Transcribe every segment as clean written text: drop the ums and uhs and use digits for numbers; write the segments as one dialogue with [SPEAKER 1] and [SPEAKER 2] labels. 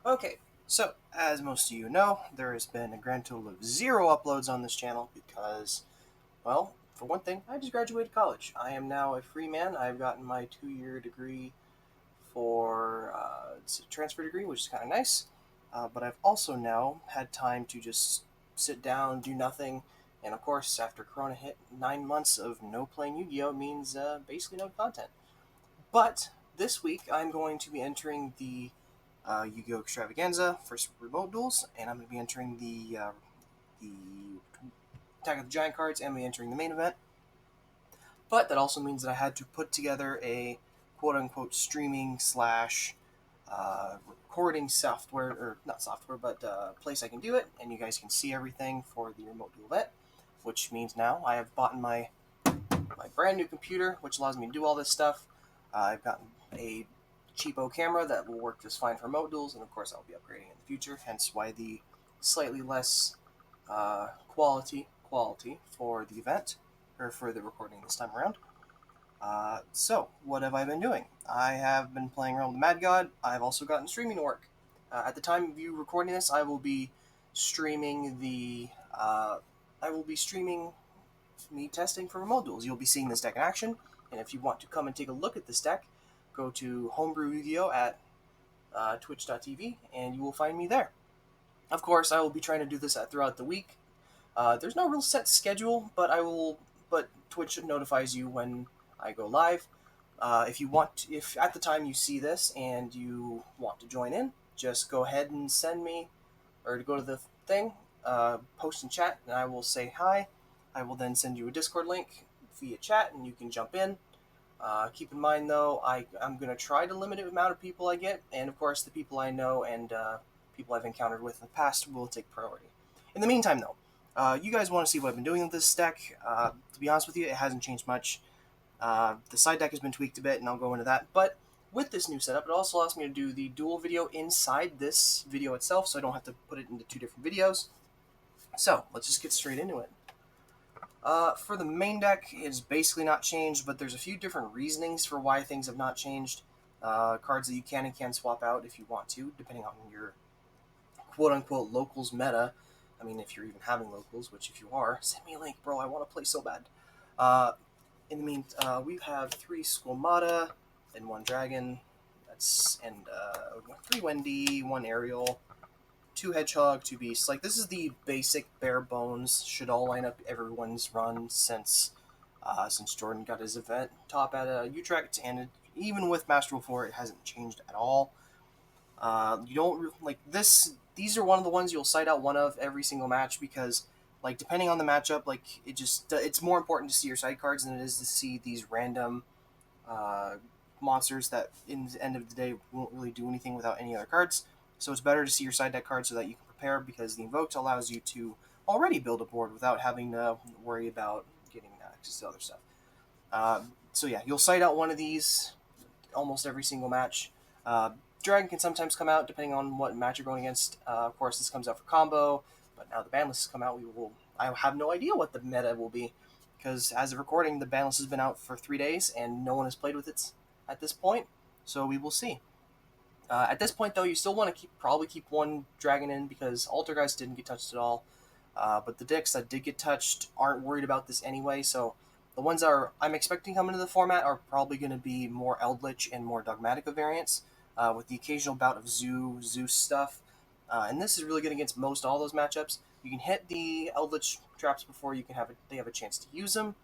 [SPEAKER 1] Okay, so as most of you know, there has been a grand total of 0 uploads on this channel because, well, for one thing, I just graduated college. I am now a free man. I've gotten my 2-year degree for it's a transfer degree, which is kind of nice. But I've also now had time to just sit down, do nothing, and of course, after Corona hit, 9 months of no playing Yu-Gi-Oh means basically no content. But this week, I'm going to be entering the Yu-Gi-Oh! Extravaganza for remote duels, and I'm going to be entering the Attack of the Giant cards, and be entering the main event. But that also means that I had to put together a quote-unquote streaming slash recording software, or not software, but place I can do it, and you guys can see everything for the remote duel event. Which means now I have bought my brand new computer, which allows me to do all this stuff. I've gotten a cheapo camera that will work just fine for remote duels, and of course I'll be upgrading in the future. Hence why the slightly less quality for the event or for the recording this time around. So what have I been doing? I have been playing around with Mad God. I've also gotten streaming to work. At the time of you recording this, I will be streaming the. I will be streaming me testing for remote duels. You'll be seeing this deck in action, and if you want to come and take a look at this deck, go to Homebrew Yu-Gi-Oh at twitch.tv, and you will find me there. Of course, I will be trying to do this throughout the week. There's no real set schedule, but But Twitch notifies you when I go live. If at the time you see this and you want to join in, just go ahead and send me, or to go to the thing, post in chat, and I will say hi. I will then send you a Discord link via chat, and you can jump in. Keep in mind, though, I'm going to try to limit the amount of people I get, and of course, the people I know and people I've encountered with in the past will take priority. In the meantime, though, you guys want to see what I've been doing with this deck. To be honest with you, it hasn't changed much. The side deck has been tweaked a bit, and I'll go into that. But with this new setup, it also allows me to do the dual video inside this video itself, so I don't have to put it into 2 different videos. So, let's just get straight into it. For the main deck, it's basically not changed, but there's a few different reasonings for why things have not changed. Cards that you can and can't swap out if you want to, depending on your quote-unquote locals meta. I mean, if you're even having locals, which if you are, send me a link, bro. I want to play so bad. In the meantime, we have 3 Squamata and 1 Dragon. And 3 Wendy, 1 Ariel, 2 Hedgehog, 2 Beasts. Like, this is the basic bare bones Shaddoll lineup everyone's run since Jordan got his event top at Utrecht, and even with Master Rule 4, it hasn't changed at all. You don't like this. These are one of the ones you'll cite out one of every single match because, like, depending on the matchup, like it's more important to see your side cards than it is to see these random uh, monsters that, in the end of the day, won't really do anything without any other cards. So it's better to see your side deck cards so that you can prepare because the Invoked allows you to already build a board without having to worry about getting access to other stuff. So yeah, you'll cite out one of these almost every single match. Dragon can sometimes come out depending on what match you're going against. Of course, this comes out for combo, but now the ban list has come out. I have no idea what the meta will be because as of recording, the ban list has been out for 3 days and no one has played with it at this point. So we will see. At this point, though, you still want to probably keep 1 dragon in because Altergeist didn't get touched at all. But the decks that did get touched aren't worried about this anyway. So the ones I'm expecting come into the format are probably going to be more Eldritch and more Dogmatica variants, with the occasional bout of Zeus stuff. And this is really good against most all those matchups. You can hit the Eldritch traps before they have a chance to use them.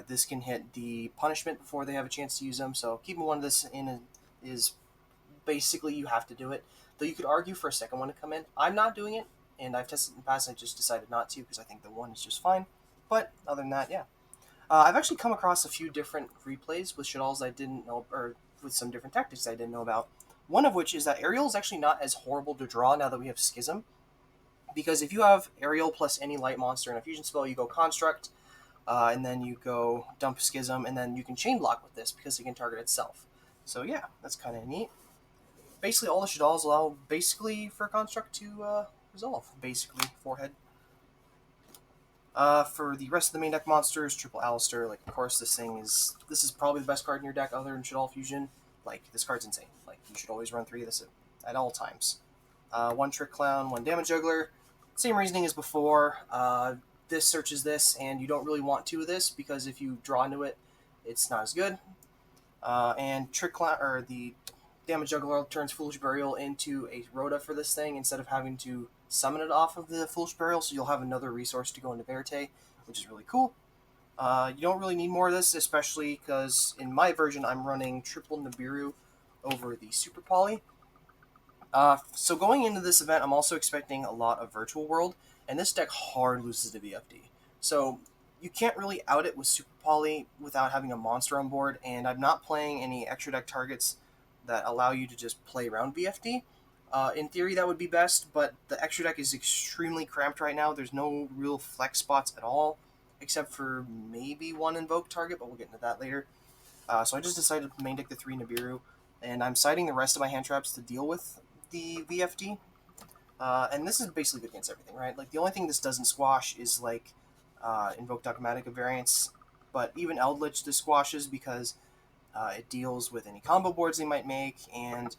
[SPEAKER 1] This can hit the punishment before they have a chance to use them. So keeping one of this in is basically you have to do it. Though you could argue for a second one to come in. I'm not doing it, and I've tested in the past. I just decided not to because I think the one is just fine. But other than that, yeah. I've actually come across a few different replays with Shaddolls I didn't know, or with some different tactics I didn't know about. One of which is that Ariel is actually not as horrible to draw now that we have Schism, because if you have Ariel plus any light monster in a fusion spell, you go Construct, and then you go Dump Schism, and then you can Chain Block with this because it can target itself. So yeah, that's kind of neat. Basically, all the Shaddolls allow basically for Construct to resolve, basically, forehead. For the rest of the main deck monsters, Triple Alistair, like, of course, this is probably the best card in your deck other than Shaddoll Fusion. Like, this card's insane. Like, you should always run 3 of this at all times. 1 Trick Clown, 1 Damage Juggler. Same reasoning as before. This searches this, and you don't really want 2 of this because if you draw into it, it's not as good. And Trick Clown, or the Damage Juggler turns Foolish Burial into a Rhoda for this thing instead of having to summon it off of the Foolish Burial, so you'll have another resource to go into Verte, which is really cool. You don't really need more of this, especially because in my version I'm running triple Nibiru over the Super Poly. So going into this event, I'm also expecting a lot of Virtual World, and this deck hard loses to VFD. So you can't really out it with Super Poly without having a monster on board, and I'm not playing any extra deck targets that allow you to just play around VFD. In theory, that would be best, but the extra deck is extremely cramped right now. There's no real flex spots at all, except for maybe 1 Invoked target, but we'll get into that later. So I just decided to main deck the 3 Nibiru, and I'm siding the rest of my hand traps to deal with the VFD. And this is basically good against everything, right? Like, the only thing this doesn't squash is, like, Invoked Dogmatica variants, but even Eldritch this squashes because it deals with any combo boards they might make, and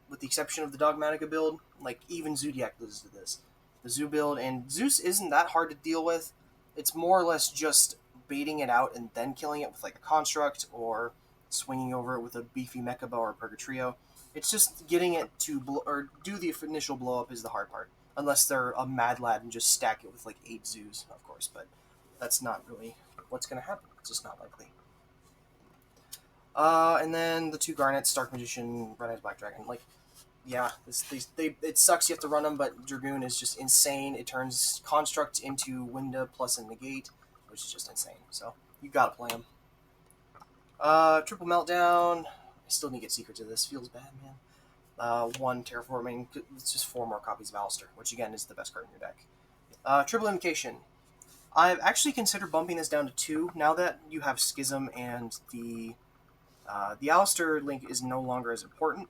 [SPEAKER 1] with the exception of the Dogmatica build, like, even Zodiac loses to this. The Zoo build, and Zeus isn't that hard to deal with. It's more or less just baiting it out and then killing it with, like, a Construct, or swinging over it with a beefy Mechaba or Purgatrio. It's just getting it to do the initial blow up is the hard part. Unless they're a mad lad and just stack it with like 8 zoos, of course, but that's not really what's going to happen. It's just not likely. And then the 2 Garnets, Dark Magician, Red Eyes Black Dragon. Like, yeah, it sucks you have to run them, but Dragoon is just insane. It turns Construct into Winda plus a Negate, which is just insane. So you gotta play them. Triple Meltdown. I still need to get Secrets of this. Feels bad, man. 1 Terraforming. It's just 4 more copies of Alistair, which again is the best card in your deck. Triple Invocation. I've actually considered bumping this down to 2 now that you have Schism and the Alistair link is no longer as important.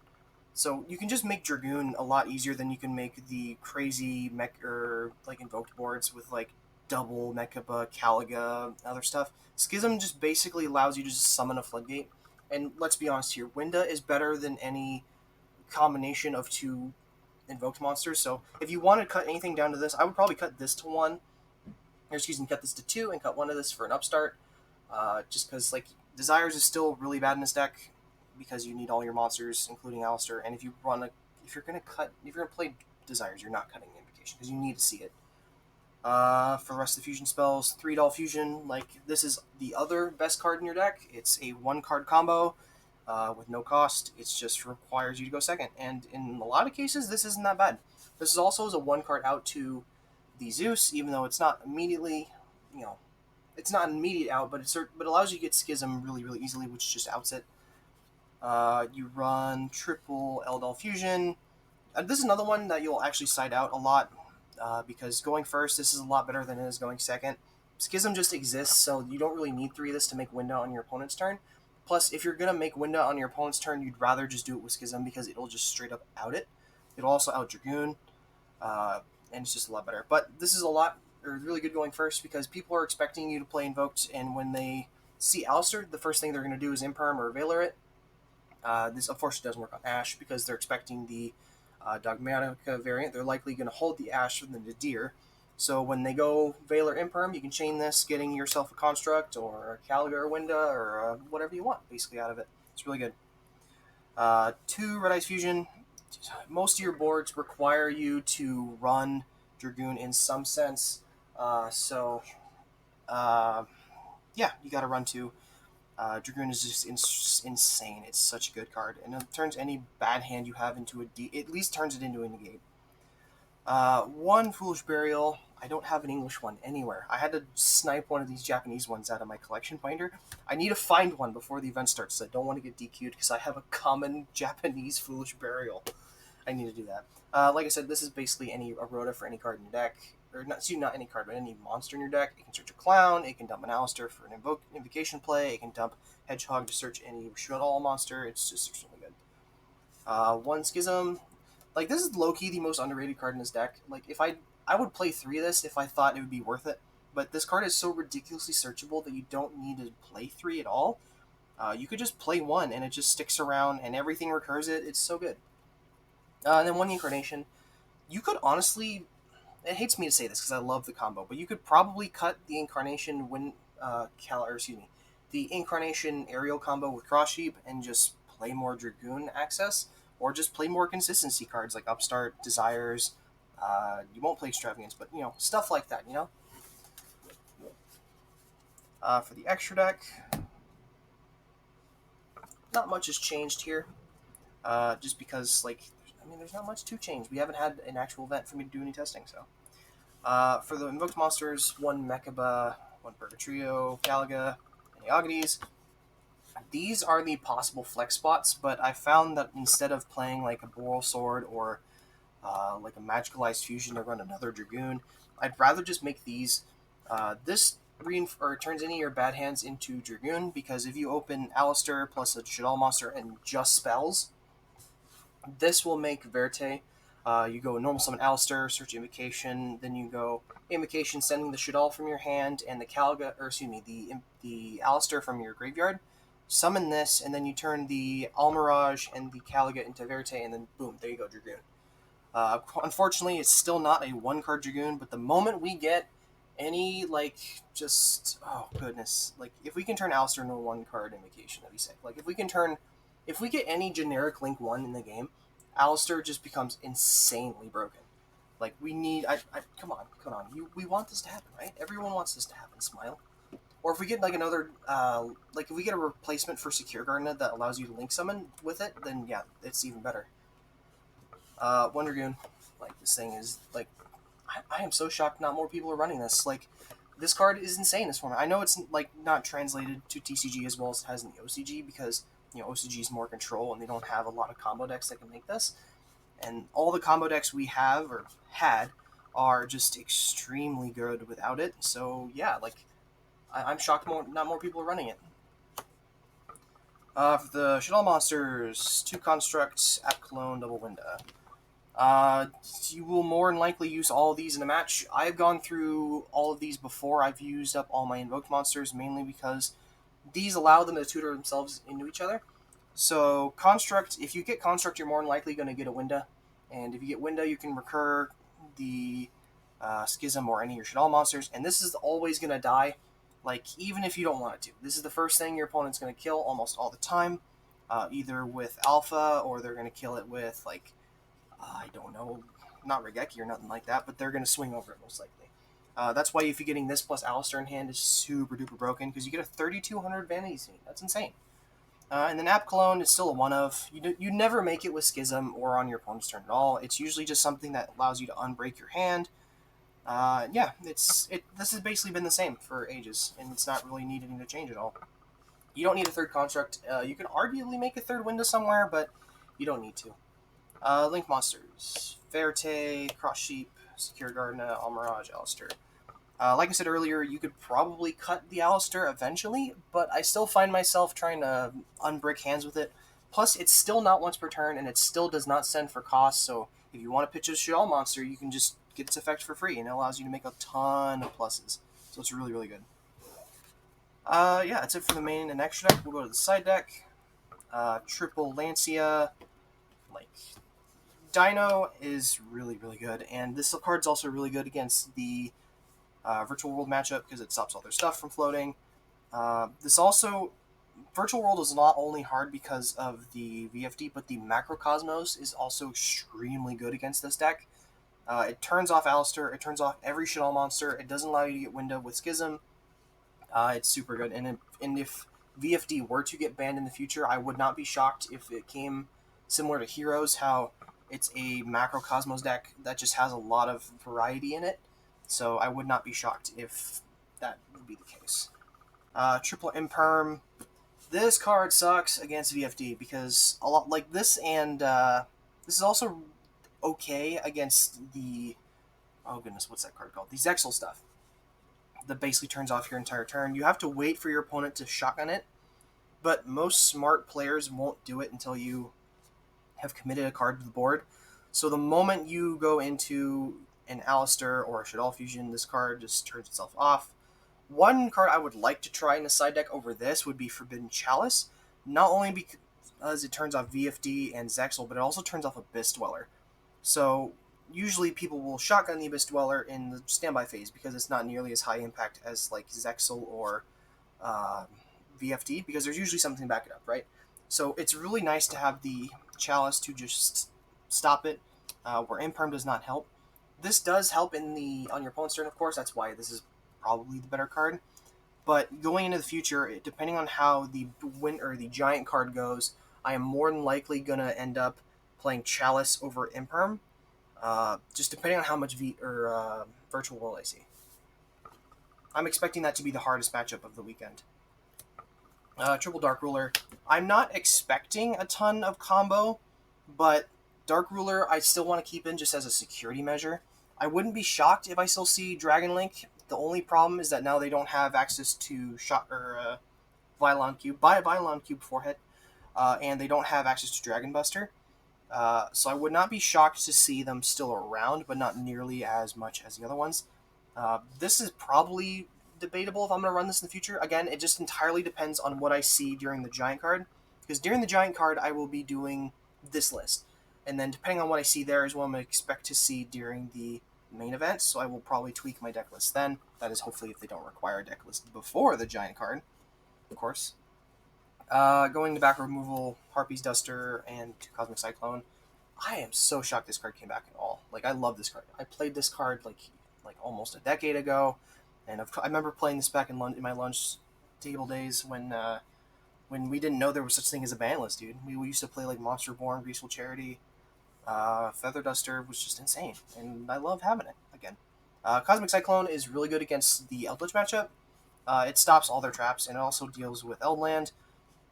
[SPEAKER 1] So you can just make Dragoon a lot easier than you can make the crazy like Invoked boards with like double Mechaba, Caliga, other stuff. Schism just basically allows you to just summon a Floodgate. And let's be honest here, Winda is better than any combination of 2 invoked monsters. So if you want to cut anything down to this, I would probably cut this to 1. Or excuse me, cut this to 2 and cut 1 of this for an upstart. Just because like Desires is still really bad in this deck because you need all your monsters, including Alistair. And if you're gonna play Desires, you're not cutting Invocation because you need to see it. For the rest of the fusion spells, 3 Doll Fusion. Like, this is the other best card in your deck. It's a 1-card combo with no cost. It just requires you to go second. And in a lot of cases, this isn't that bad. This is also as a 1-card out to the Zeus, even though it's not immediately, it's not an immediate out, but but allows you to get Schism really, really easily, which just outs it. You run triple Eldol Fusion. This is another one that you'll actually side out a lot, because going first, this is a lot better than it is going second. Schism just exists, so you don't really need 3 of this to make Winda on your opponent's turn. Plus, if you're going to make Winda on your opponent's turn, you'd rather just do it with Schism because it'll just straight up out it. It'll also out Dragoon, and it's just a lot better. But this is really good going first because people are expecting you to play Invoked, and when they see Alistair, the first thing they're going to do is Imperm or Valor it. This unfortunately doesn't work on Ash because they're expecting the Dogmatica variant. They're likely going to hold the Ash from the Nadir. So when they go Valor Imperm, you can chain this, getting yourself a Construct or a Caliga or Winda or whatever you want basically out of it. It's really good. 2 Red Eyes Fusion. Most of your boards require you to run Dragoon in some sense. Yeah, you got to run 2. Dragoon is just insane. It's such a good card, and it turns any bad hand you have into at least turns it into a negate. 1 Foolish Burial. I don't have an English one anywhere. I had to snipe one of these Japanese ones out of my collection binder. I need to find one before the event starts. So I don't want to get DQ'd because I have a common Japanese Foolish Burial. I need to do that. Like I said, this is basically any Rhoda for any card in your deck. Or not any card, but any monster in your deck. It can search a Clown, it can dump an Alistair for an Invocation play, it can dump Hedgehog to search any Shaddoll monster. It's just extremely good. 1 Schism. Like, this is low-key the most underrated card in this deck. Like, if I would play 3 of this if I thought it would be worth it. But this card is so ridiculously searchable that you don't need to play 3 at all. You could just play 1 and it just sticks around and everything recurs it. It's so good. And then 1 Incarnation. You could honestly, it hates me to say this because I love the combo, but you could probably cut the Incarnation the Incarnation aerial combo with Cross Sheep and just play more Dragoon access, or just play more consistency cards like Upstart, Desires. You won't play Extravagance, but stuff like that. For the extra deck, not much has changed here. Just because there's not much to change. We haven't had an actual event for me to do any testing, so. For the Invoked monsters, one Mechaba, one Purgatrio, Galaga, and Eogides. These are the possible flex spots, but I found that instead of playing like a Boral Sword or like a Magicalized Fusion to run another Dragoon, I'd rather just make these. This turns any of your bad hands into Dragoon, because if you open Alistair plus a Shaddoll monster and just spells, this will make Verte. You go normal summon Alistair, search Invocation, then you go Invocation, sending the Shaddoll from your hand and the Caliga, or excuse me, the Alistair from your graveyard. Summon this, and then you turn the Almirage and the Caliga into Verte, and then boom, there you go, Dragoon. Unfortunately, it's still not a one-card Dragoon, but the moment we get any, oh goodness, if we can turn Alistair into a one-card Invocation, that'd be sick. If we get any generic Link 1 in the game, Alistair just becomes insanely broken. We need, come on. We want this to happen, right? Everyone wants this to happen, Smile. Or if we get another, if we get a replacement for Secure Gardener that allows you to Link Summon with it, then yeah, it's even better. One Dragoon, this thing is, I am so shocked not more people are running this. This card is insane in this format. I know it's, not translated to TCG as well as it has in the OCG, because, OCG is more control, and they don't have a lot of combo decks that can make this. And all the combo decks we have, or had, are just extremely good without it. So, yeah, I'm shocked not more people are running it. For the Shaddoll monsters, 2 Constructs, App Clone, Double Winda. You will more than likely use all of these in a match. I've gone through all of these before. I've used up all my Invoked monsters, mainly because these allow them to tutor themselves into each other. So, Construct, if you get Construct, you're more than likely going to get a Winda. And if you get Winda, you can recur the Schism or any of your Shaddoll monsters. And this is always going to die, even if you don't want it to. This is the first thing your opponent's going to kill almost all the time. Either with Alpha, or they're going to kill it with, I don't know, not Regeki or nothing like that, but they're going to swing over it most likely. That's why if you're getting this plus Alistair in hand is super duper broken, because you get a 3200 Vanity Scene. That's insane. And then App Clone is still a one-of. You never make it with Schism or on your opponent's turn at all. It's usually just something that allows you to unbreak your hand. This has basically been the same for ages, and it's not really needing to change at all. You don't need a third Construct. You can arguably make a third Window somewhere, but you don't need to. Link monsters: Verte, Cross Sheep, Secure Gardener, Almirage, Alistair. Like I said earlier, you could probably cut the Alistair eventually, but I still find myself trying to unbrick hands with it. Plus, it's still not once per turn, and it still does not send for cost, so if you want to pitch a Shaddoll monster, you can just get its effect for free, and it allows you to make a ton of pluses. So it's really, really good. That's it for the main and extra deck. We'll go to the side deck. Triple Lancia, Dino is really, really good, and this card's also really good against the Virtual World matchup because it stops all their stuff from floating. Virtual World is not only hard because of the VFD, but the Macrocosmos is also extremely good against this deck. It turns off Alistair, it turns off every Shaddoll monster, it doesn't allow you to get Window with Schism. It's super good, and if VFD were to get banned in the future, I would not be shocked if it came similar to Heroes, how it's a Macrocosmos deck that just has a lot of variety in it. So I would not be shocked if that would be the case. Triple Imperm. This card sucks against VFD because a lot like this, and this is also okay against the, oh goodness, what's that card called? The Zexal stuff. That basically turns off your entire turn. You have to wait for your opponent to shotgun it, but most smart players won't do it until you have committed a card to the board. So the moment you go into an Alistair or a Shaddoll Fusion, this card just turns itself off. One card I would like to try in a side deck over this would be Forbidden Chalice, not only because it turns off VFD and Zexal, but it also turns off Abyss Dweller. So usually people will shotgun the Abyss Dweller in the standby phase because it's not nearly as high impact as like Zexal or uh, VFD, because there's usually something to back it up, right? So it's really nice to have the Chalice to just stop it, where Imperm does not help. This does help in the on your opponent's turn, of course. That's why this is probably the better card. But going into the future, depending on how the win or the giant card goes, I am more than likely gonna end up playing Chalice over Imperm, just depending on how much Virtual World I see. I'm expecting that to be the hardest matchup of the weekend. Triple Dark Ruler. I'm not expecting a ton of combo, but Dark Ruler I still want to keep in just as a security measure. I wouldn't be shocked if I still see Dragon Link. The only problem is that now they don't have access to Vylon Cube. Buy a Vylon Cube forehead, and they don't have access to Dragon Buster. So I would not be shocked to see them still around, but not nearly as much as the other ones. This is probably debatable if I'm going to run this in the future. Again, it just entirely depends on what I see during the giant card, because during the giant card I will be doing this list, and then depending on what I see there is what I'm going to expect to see during the main event, so I will probably tweak my deck list then. That is hopefully if they don't require a deck list before the giant card, of course. Going to back removal, Harpy's Duster, and Cosmic Cyclone. I am so shocked this card came back at all. Like, I love this card. I played this card like almost a decade ago, and I remember playing this back in my lunch table days when we didn't know there was such thing as a ban list, dude. We used to play like Monster Born, Greaseful Charity, Feather Duster was just insane, and I love having it again. Cosmic Cyclone is really good against the Eldritch matchup. It stops all their traps, and it also deals with Eldland.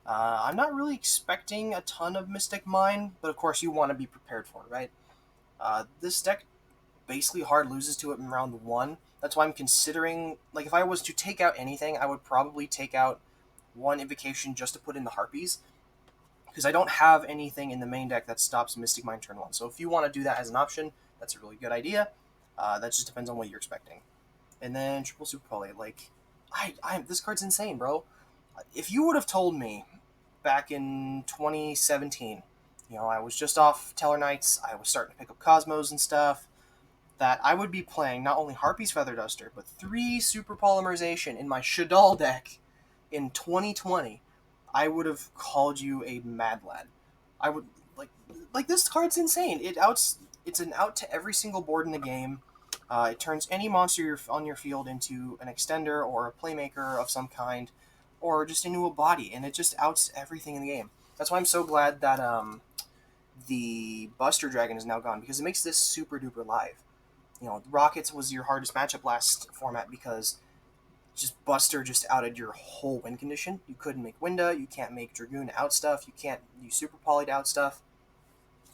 [SPEAKER 1] I'm not really expecting a ton of Mystic Mine, but of course you want to be prepared for it, right? This deck basically hard loses to it in round 1. That's why I'm considering, like, if I was to take out anything, I would probably take out one Invocation just to put in the Harpies, because I don't have anything in the main deck that stops Mystic Mine turn 1. So if you want to do that as an option, that's a really good idea. That just depends on what you're expecting. And then Triple Super Poly, like, this card's insane, bro. If you would have told me back in 2017, I was just off Tellarknights, I was starting to pick up Cosmos and stuff, that I would be playing not only Harpy's Feather Duster, but 3 Super Polymerization in my Shaddoll deck in 2020, I would have called you a mad lad. I would, like this card's insane. It's an out to every single board in the game. It turns any monster on your field into an extender or a playmaker of some kind, or just into a body, and it just outs everything in the game. That's why I'm so glad that the Buster Dragon is now gone, because it makes this super duper live. Rockets was your hardest matchup last format because just Buster just outed your whole win condition. You couldn't make Winda, you can't make Dragoon out stuff, you can't use Super Poly to out stuff.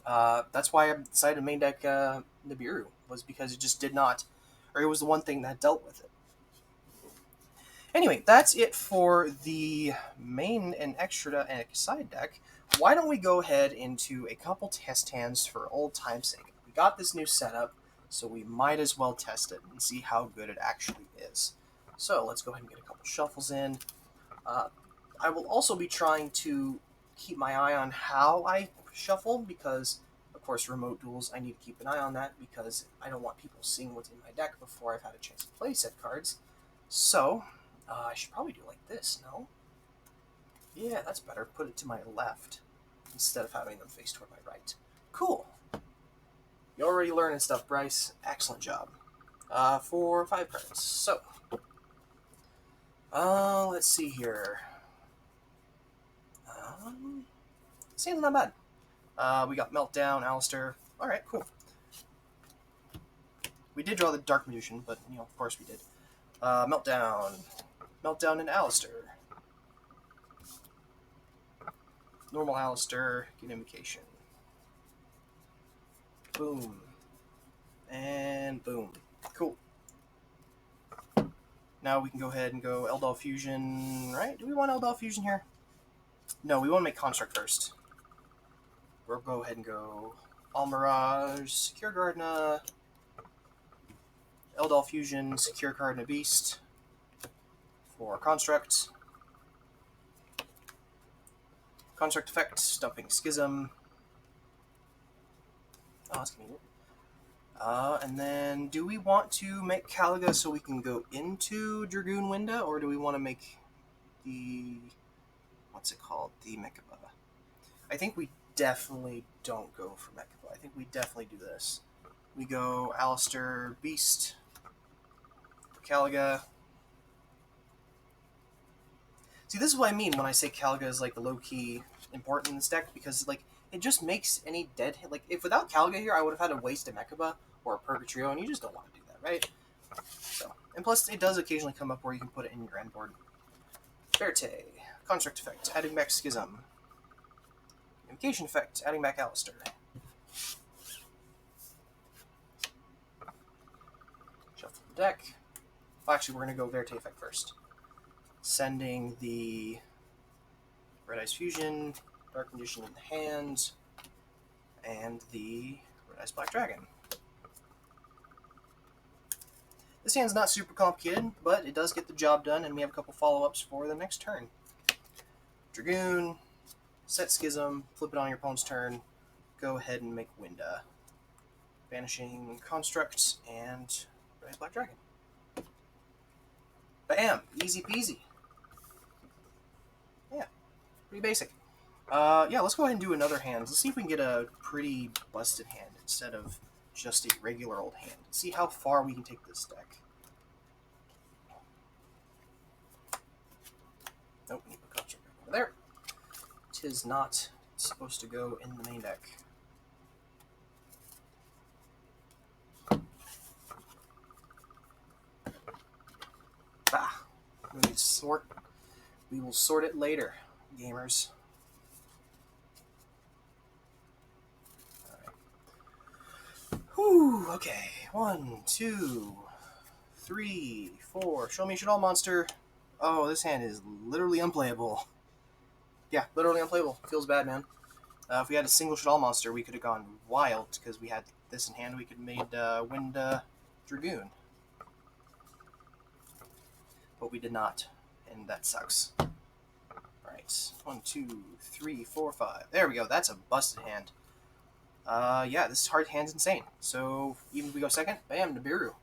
[SPEAKER 1] That's why I decided to main deck Nibiru, was because it just did not, or it was the one thing that dealt with it. Anyway, that's it for the main and extra and side deck. Why don't we go ahead into a couple test hands for old time's sake? We got this new setup, so we might as well test it and see how good it actually is. So let's go ahead and get a couple shuffles in. I will also be trying to keep my eye on how I shuffle, because, of course, remote duels, I need to keep an eye on that, because I don't want people seeing what's in my deck before I've had a chance to play said cards. So, I should probably do it like this, no? Yeah, that's better. Put it to my left instead of having them face toward my right. Cool. You're already learning stuff, Bryce. Excellent job. For 5 cards. So, let's see here. Seems not bad. We got Meltdown, Alistair. Alright, cool. We did draw the Dark Magician, but, of course we did. Meltdown. Meltdown and Alistair. Normal Alistair, get Invocation. Boom. And boom. Cool. Now we can go ahead and go Eldol Fusion, right? Do we want Eldol Fusion here? No, we want to make Construct first. We'll go ahead and go Almirage, Secure Gardna, Eldol Fusion, Secure Gardna Beast for Construct. Construct effect, Stumping Schism. Oh, that's convenient. And then, do we want to make Caliga so we can go into Dragoon Winda, or do we want to make the... what's it called? The Mechaba. I think we definitely don't go for Mechaba. I think we definitely do this. We go Alistair, Beast, Caliga. See, this is what I mean when I say Caliga is like low-key important in this deck, because like it just makes any dead hit. Like if without Caliga here, I would have had to waste a Mechaba or a Purgatrio, and you just don't want to do that, right? So, and plus it does occasionally come up where you can put it in your end board. Verte, Construct Effect, adding back Schism. Invocation Effect, adding back Alistair. Shuffle the deck. Well, actually, we're going to go Verte Effect first. Sending the Red Eyes Fusion, Dark Condition in the hand, and the Red Eyes Black Dragon. This hand's not super complicated, but it does get the job done, and we have a couple follow-ups for the next turn. Dragoon, set Schism, flip it on your opponent's turn, go ahead and make Winda. Banishing Construct and Red Eyes Black Dragon. Bam! Easy peasy. Yeah, pretty basic. Yeah, let's go ahead and do another hand. Let's see if we can get a pretty busted hand instead of just a regular old hand. Let's see how far we can take this deck. Nope, we need to put Construct over there. Tis not supposed to go in the main deck. Bah. We need to sort. We will sort it later, gamers. Whew, okay. 1, 2, 3, 4. Show me Shaddoll monster. Oh, this hand is literally unplayable. Yeah, literally unplayable. Feels bad, man. If we had a single Shaddoll monster, we could have gone wild, because we had this in hand. We could have made Winda Dragoon. But we did not, and that sucks. Alright, 1, 2, 3, 4, 5. There we go, that's a busted hand. Yeah, this hard hand's insane. So, even if we go second, bam, Nibiru.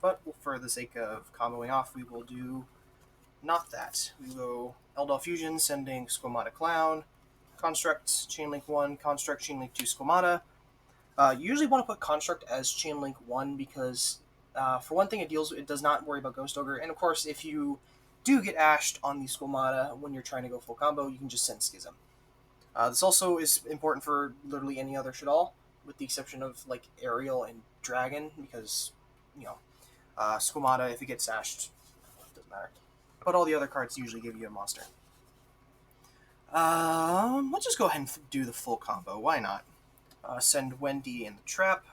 [SPEAKER 1] But for the sake of comboing off, we will do not that. We go Eldol Fusion, sending Squamata Clown, Construct, Chainlink 1, Construct, Chainlink 2, Squamata. You usually want to put Construct as Chainlink 1 because, for one thing, it does not worry about Ghost Ogre, and of course, if you do get ashed on the Squamata when you're trying to go full combo, you can just send Schism. This also is important for literally any other Shaddoll, with the exception of like Aerial and Dragon, because, you know, Squamata, if it gets ashed, it doesn't matter. But all the other cards usually give you a monster. Let's just go ahead and do the full combo. Why not? Send Wendy in the trap.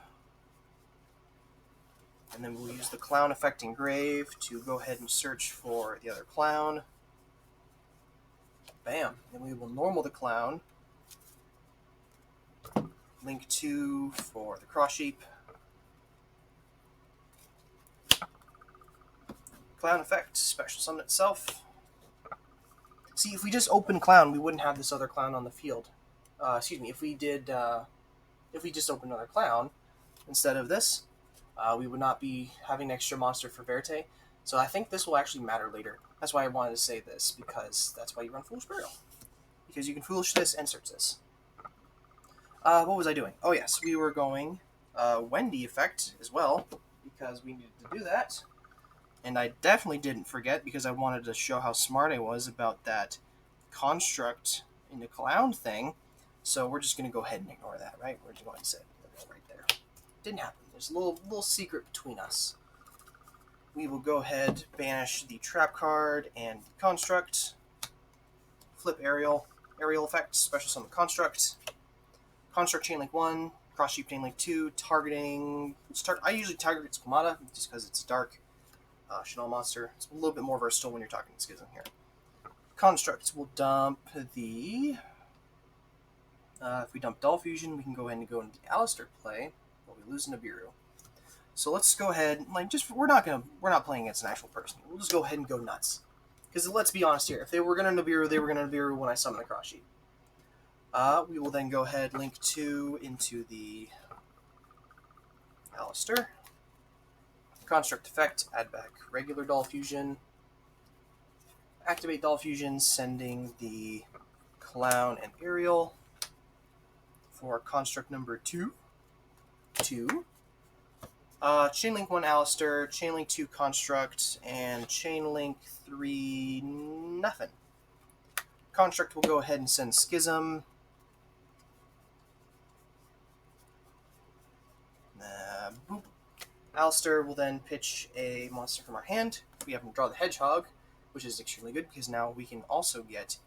[SPEAKER 1] And then we'll use the Clown Effect Engrave to go ahead and search for the other clown. Bam. Then we will normal the clown. Link 2 for the Cross Sheep. Clown Effect, special summon itself. See, if we just open Clown, we wouldn't have this other clown on the field. Excuse me, if we just opened another clown instead of this, we would not be having an extra monster for Verte. So I think this will actually matter later. That's why I wanted to say this, because that's why you run Foolish Burial. Because you can Foolish this and search this. What was I doing? Oh yes, we were going Wendy effect as well, because we needed to do that. And I definitely didn't forget, because I wanted to show how smart I was about that construct in the clown thing. So we're just going to go ahead and ignore that, right? We're just going to say right there. Didn't happen. There's a little secret between us. We will go ahead, banish the trap card and the construct. Flip Aerial effect, special summon construct. Construct Chainlink 1, Cross Sheep Chainlink 2, targeting... I usually target Squamata, just because it's dark. Shaddoll monster. It's a little bit more versatile when you're talking Schism here. Construct will dump the... if we dump Dull Fusion, we can go ahead and go into the Alistair play, but we lose Nibiru. So let's go ahead, we're not playing against an actual person. We'll just go ahead and go nuts. Because let's be honest here, if they were going to Nibiru, they were going to Nibiru when I summon the Cross Sheep. We will then go ahead, link 2 into the Alistair. Construct effect, add back regular Doll Fusion. Activate Doll Fusion, sending the Clown and Ariel for construct number 2. Chainlink 1 Alistair, Chainlink 2 Construct, and Chainlink 3 nothing. Construct will go ahead and send Schism. Boop. Alistair will then pitch a monster from our hand. We have him draw the Hedgehog, which is extremely good because now we can also get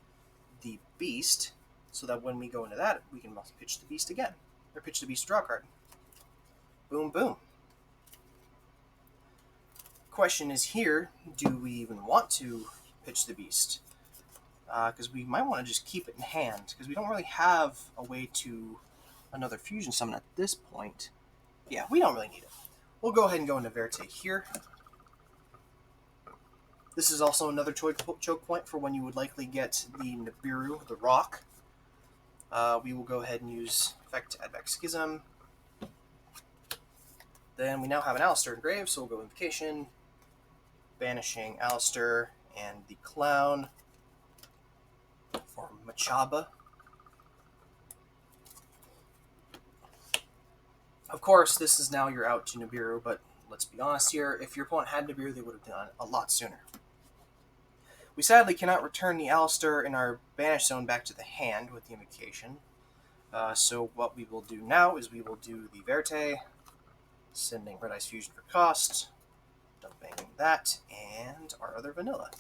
[SPEAKER 1] the Beast, so that when we go into that, we can also pitch the Beast again. Or pitch the Beast, draw a card. Boom, boom. Question is here, do we even want to pitch the Beast? Because we might want to just keep it in hand, because we don't really have a way to another fusion summon at this point. Yeah, we don't really need it. We'll go ahead and go into Verte here. This is also another choke point for when you would likely get the Nibiru, the Rock. We will go ahead and use effect to add back Schism. Then we now have an Alistair engraved, so we'll go Invocation, banishing Alistair and the Clown for Machaba. Of course, this is now your out to Nibiru, but let's be honest here, if your opponent had Nibiru, they would have done it a lot sooner. We sadly cannot return the Alistair in our banish zone back to the hand with the Invocation. So what we will do now is we will do the Verte, sending Red Ice Fusion for cost, dumping that, and our other vanilla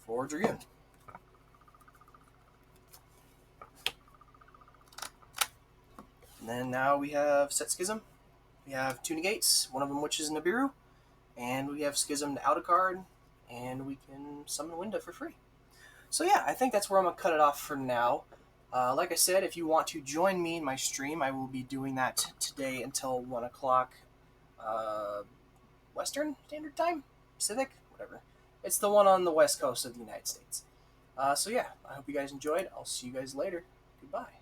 [SPEAKER 1] for Dragoon. And then now we have set Schism. We have 2 negates, one of them which is Nibiru, and we have Schism to out a card, and we can summon Winda for free. So yeah, I think that's where I'm going to cut it off for now. Like I said, if you want to join me in my stream, I will be doing that today until 1 o'clock Western Standard Time? Pacific? Whatever. It's the one on the west coast of the United States. So yeah, I hope you guys enjoyed. I'll see you guys later. Goodbye.